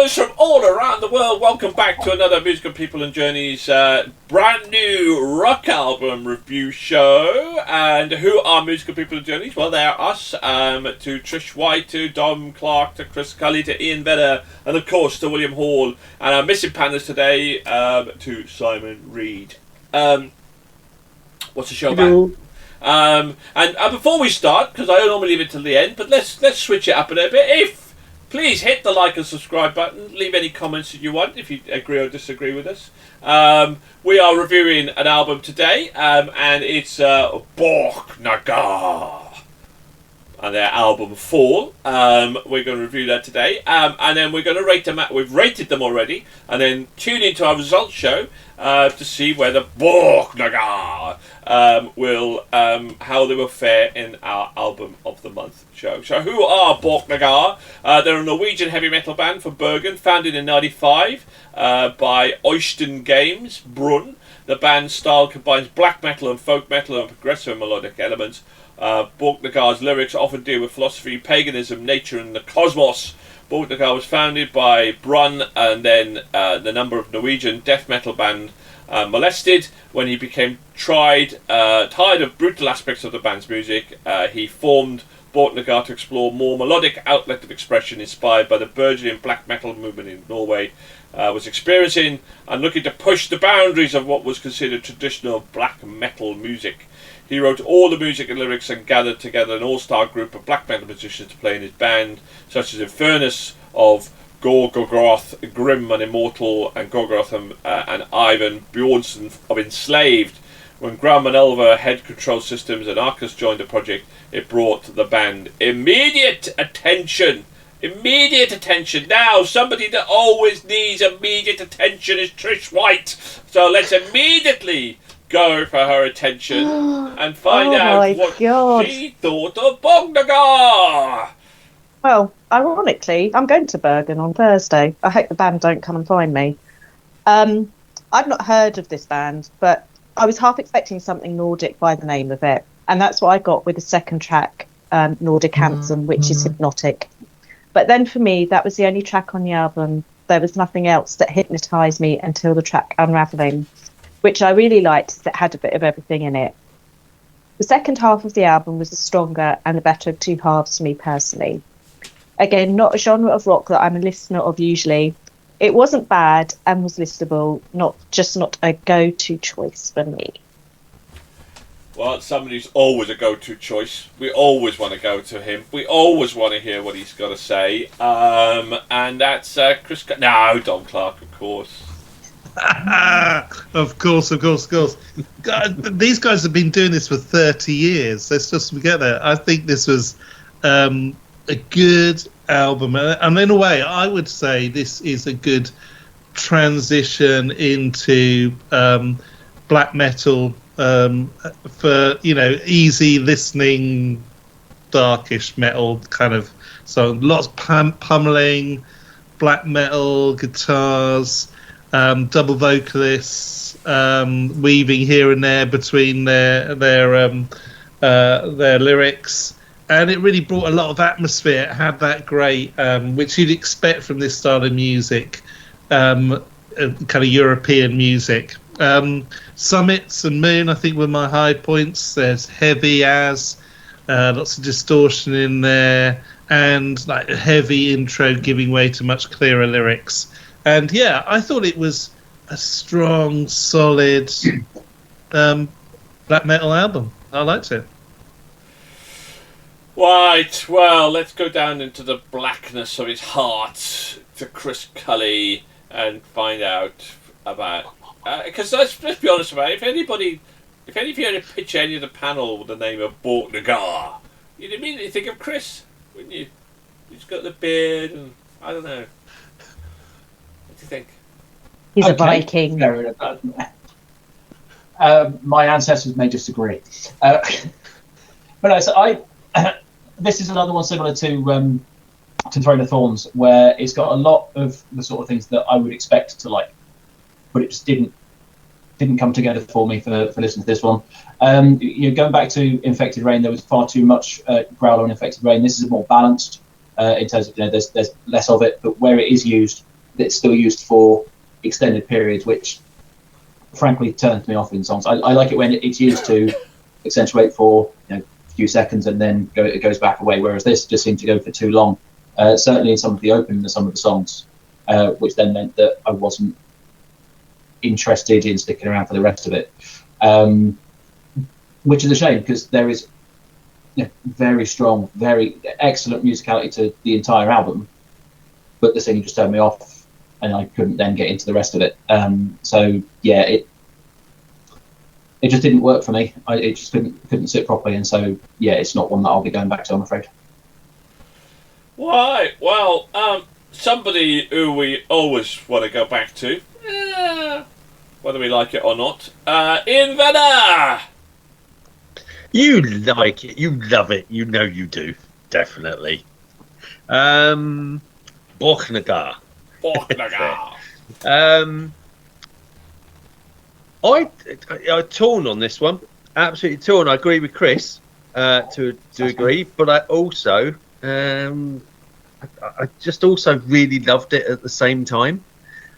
Listeners from all around the world, welcome back to another Musical People and Journeys brand new rock album review show. And who are Musical People and Journeys? Well, they are us, to Trish White, to Dom Clark, to Chris Cully, to Ian Vedder, and of course to William Hall. And our missing panelists today, to Simon Reed. What's the show about? And before we start, because I normally leave it till the end, but let's switch it up a little bit. Please hit the like and subscribe button. Leave any comments that you want if you agree or disagree with us. We are reviewing an album today, and it's Borknagar and their album Fall. We're going to review that today, and then we're going to rate them. We've rated them already, and then tune into our results show to see whether Borknagar will how they will fare in our album of the month show. So who are Borknagar? They're a Norwegian heavy metal band from Bergen, founded in '95 by Øystein Games Brunn. The band's style combines black metal and folk metal and progressive melodic elements. Borknagar's lyrics often deal with philosophy, paganism, nature and the cosmos. Borknagar was founded by Brunn and then the number of Norwegian death metal band molested. When he became tired of brutal aspects of the band's music, he formed Borknagar to explore more melodic outlet of expression inspired by the burgeoning black metal movement in Norway was experiencing and looking to push the boundaries of what was considered traditional black metal music. He wrote all the music and lyrics and gathered together an all-star group of black metal musicians to play in his band, such as Infernus of Gorgoroth, Grim and Immortal, and Gorgoroth and Ivan Bjornsson of Enslaved. When Graham and Elva, Head Control Systems and Arcus joined the project, it brought the band immediate attention. Immediate attention. Now, somebody that always needs immediate attention is Trish White. So let's immediately go for her attention and find out what she thought of Borknagar. Well, ironically, I'm going to Bergen on Thursday. I hope the band don't come and find me. I've not heard of this band, but I was half expecting something Nordic by the name of it. And that's what I got with the second track, Nordic Anthem, which is hypnotic. But then for me, that was the only track on the album. There was nothing else that hypnotised me until the track Unravelling, which I really liked, that had a bit of everything in it. The second half of the album was the stronger and the better of two halves for me personally. Again, not a genre of rock that I'm a listener of usually. It wasn't bad and was listenable, not a go-to choice for me. Well, somebody's always a go-to choice. We always want to go to him. We always want to hear what he's got to say. And that's Chris... No, Dom Clark, of course. Of course. God, these guys have been doing this for 30 years. Let's just forget that. I think this was a good album. And in a way, I would say this is a good transition into black metal for, easy listening, darkish metal kind of. So lots of pummeling, black metal, guitars, double vocalists, weaving here and there between their lyrics, and it really brought a lot of atmosphere. It had that great, which you'd expect from this style of music, kind of European music. Summits and Moon, I think, were my high points. There's heavy as, lots of distortion in there, and like a heavy intro giving way to much clearer lyrics. And yeah, I thought it was a strong, solid black metal album. I liked it. Right, well, let's go down into the blackness of his heart to Chris Cully and find out about... Because let's be honest about it, if any of you had to pitch any of the panel with the name of Borknagar, you'd immediately think of Chris, wouldn't you? He's got the beard and... I don't know. What do you think? He's a Viking. My ancestors may disagree. But no, so this is another one similar to Throne of Thorns, where it's got a lot of the sort of things that I would expect to like, but it just didn't come together for me for listening to this one. Going back to Infected Rain, there was far too much growl on Infected Rain. This is more balanced in terms of there's less of it, but where it is used, that's still used for extended periods, which frankly turns me off in songs. I like it when it's used to accentuate for a few seconds and then it goes back away, whereas this just seemed to go for too long. Certainly in some of the opening and some of the songs, which then meant that I wasn't interested in sticking around for the rest of it, which is a shame because there is very strong, very excellent musicality to the entire album, but the singing just turned me off and I couldn't then get into the rest of it. So yeah, it just didn't work for me. It just couldn't sit properly, and so yeah, it's not one that I'll be going back to, I'm afraid. Right, well, somebody who we always want to go back to, whether we like it or not, Invader! You like it, you love it, you know you do, definitely. Borknagar. I'm torn on this one, absolutely torn. I agree with Chris to agree, but I also I just also really loved it at the same time.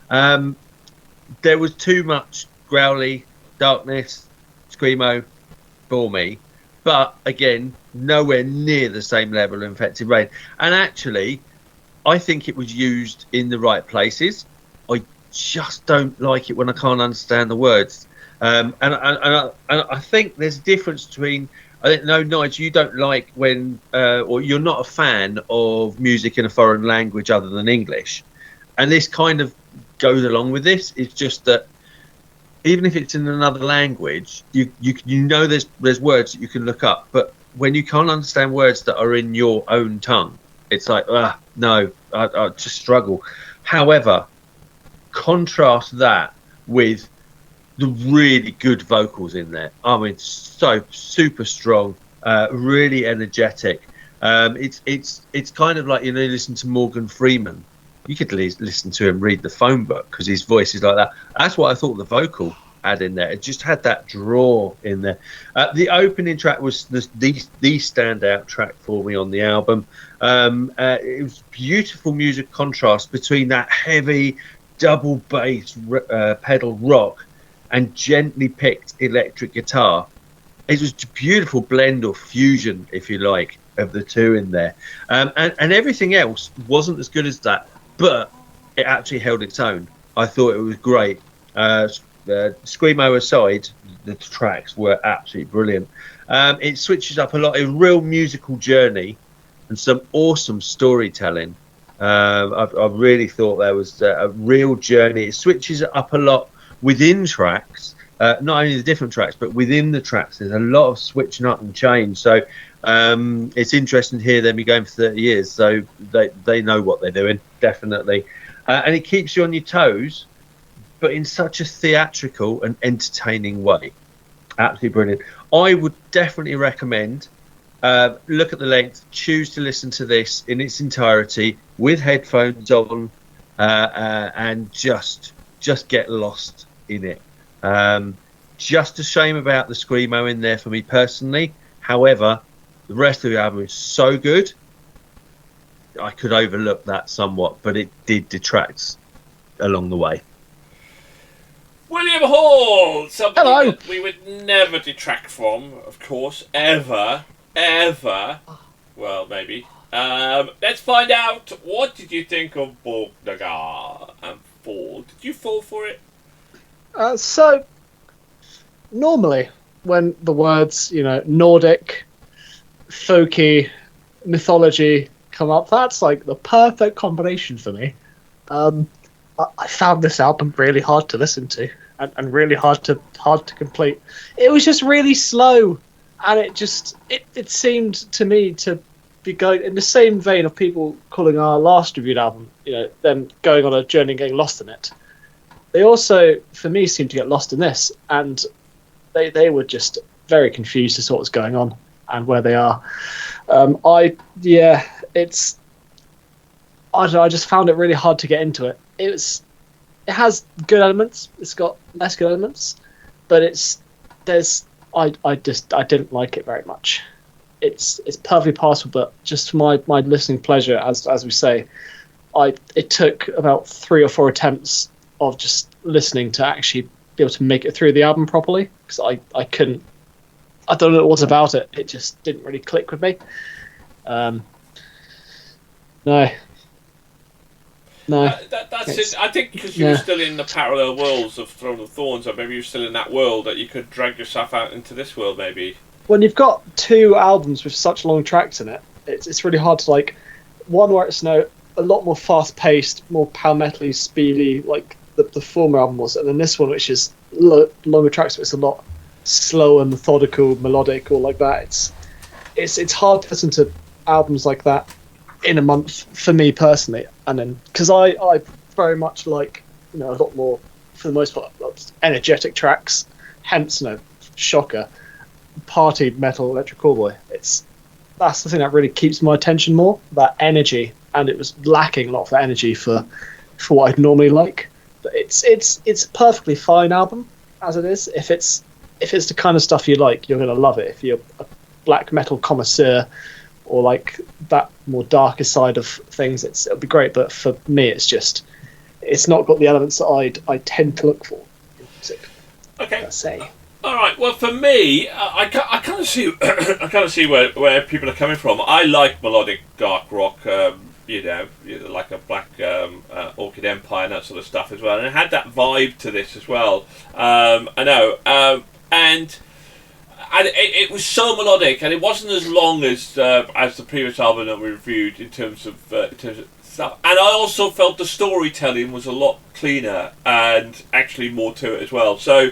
There was too much growly, darkness, screamo for me, but again, nowhere near the same level of Infected Rain. And actually, I think it was used in the right places. I just don't like it when I can't understand the words. And I think there's a difference between. I don't know, Nigel, you don't like when, or you're not a fan of music in a foreign language other than English. And this kind of goes along with this. It's just that even if it's in another language, you know there's words that you can look up. But when you can't understand words that are in your own tongue, it's like, no, I just struggle. However, contrast that with the really good vocals in there. I mean, so super strong, really energetic. It's kind of like, you listen to Morgan Freeman. You could listen to him read the phone book because his voice is like that. That's what I thought the vocal had in there. It just had that draw in there. The opening track was the standout track for me on the album. It was beautiful music contrast between that heavy double bass pedal rock and gently picked electric guitar. It was a beautiful blend or fusion, if you like, of the two in there. And everything else wasn't as good as that, but it actually held its own. I thought it was great. Screamo aside, the tracks were absolutely brilliant. It switches up a lot, a real musical journey and some awesome storytelling. I really thought there was a real journey. It switches it up a lot within tracks, not only the different tracks, but within the tracks. There's a lot of switching up and change. So it's interesting to hear them be going for 30 years. So they know what they're doing, definitely. And it keeps you on your toes, but in such a theatrical and entertaining way. Absolutely brilliant. I would definitely recommend look at the length, choose to listen to this in its entirety with headphones on, and just get lost in it. Just a shame about the screamo in there for me personally. However, the rest of the album is so good, I could overlook that somewhat, but it did detract along the way. William Hall, somebody Hello. that we would never detract from, of course, ever. Well, maybe. Let's find out. What did you think of Borknagar and Fall? Did you fall for it? So, normally, when the words, Nordic, folky, mythology come up, that's like the perfect combination for me. I found this album really hard to listen to and really hard to complete. It was just really slow, and it seemed to me to be going in the same vein of people calling our last reviewed album, them going on a journey and getting lost in it. They also, for me, seemed to get lost in this, and they were just very confused as to what was going on and where they are. I just found it really hard to get into it. It has good elements. It's got less good elements, but I didn't like it very much. It's perfectly passable, but just for my listening pleasure, as we say, it took about 3 or 4 attempts of just listening to actually be able to make it through the album properly, because I couldn't. I don't know what it was about it. It just didn't really click with me. No. That's it. I think because you were still in the parallel worlds of Throne of Thorns, or maybe you're still in that world, that you could drag yourself out into this world, maybe. When you've got 2 albums with such long tracks in it, it's really hard to like one where it's a lot more fast paced, more power metal-y, speedy, like the former album was, and then this one, which is longer tracks, but it's a lot slower, methodical, melodic, or like that. It's hard to listen to albums like that in a month for me personally, and then because I very much like a lot more, for the most part, energetic tracks, hence shocker, party metal, electric cowboy. That's the thing that really keeps my attention more, that energy, and it was lacking a lot of that energy for what I'd normally like. But it's a perfectly fine album as it is. If it's the kind of stuff you like, you're going to love it. If you're a black metal connoisseur or like that more darker side of things, it'll be great. But for me, it's not got the elements that I tend to look for in music. Okay. Let's say. All right. Well, for me, I kind of see I kind of see where people are coming from. I like melodic dark rock. Like a Black Orchid Empire and that sort of stuff as well, and it had that vibe to this as well. I know, and it was so melodic, and it wasn't as long as the previous album that we reviewed in terms of stuff. And I also felt the storytelling was a lot cleaner and actually more to it as well. So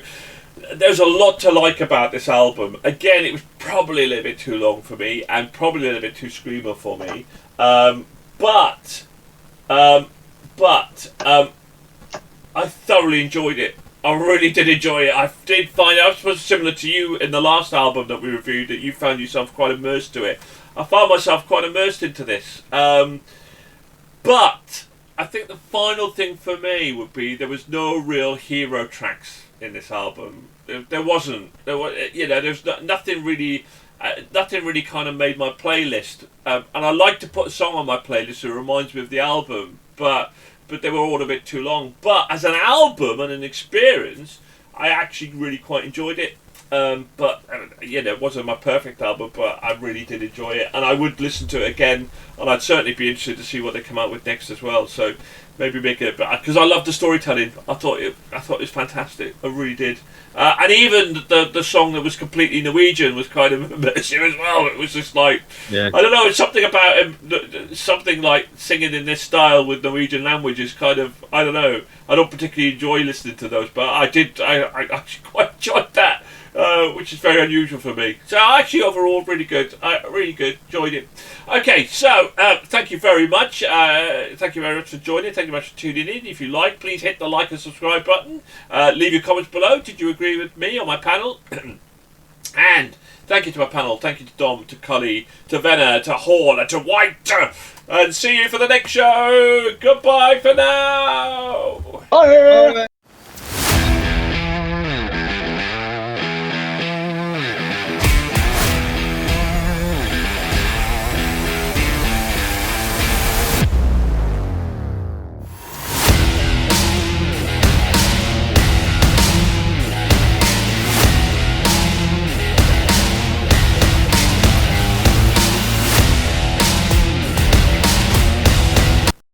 there's a lot to like about this album. Again, it was probably a little bit too long for me, and probably a little bit too screamer for me. But I thoroughly enjoyed it. I really did enjoy it. I did find I was similar to you in the last album that we reviewed, that you found yourself quite immersed to it. I found myself quite immersed into this. But I think the final thing for me would be there was no real hero tracks in this album. There wasn't. There's nothing really. Nothing really kind of made my playlist, and I like to put a song on my playlist that reminds me of the album, but they were all a bit too long. But as an album and an experience, I actually really quite enjoyed it. It wasn't my perfect album, but I really did enjoy it, and I would listen to it again, and I'd certainly be interested to see what they come out with next as well. So maybe make it, because I love the storytelling. I thought it was fantastic. I really did. And even the song that was completely Norwegian was kind of immersive as well. It was just like, I don't know, it's something about him, something like singing in this style with Norwegian language is kind of, I don't know. I don't particularly enjoy listening to those, but I actually quite enjoyed that. Which is very unusual for me. So actually overall really good. Really good. Enjoyed it. Okay, so thank you very much. Thank you very much for joining. Thank you very much for tuning in. If you like, please hit the like and subscribe button. Leave your comments below. Did you agree with me on my panel? And thank you to my panel. Thank you to Dom, to Cully, to Venner, to Hall, and to White. And see you for the next show. Goodbye for now. Bye.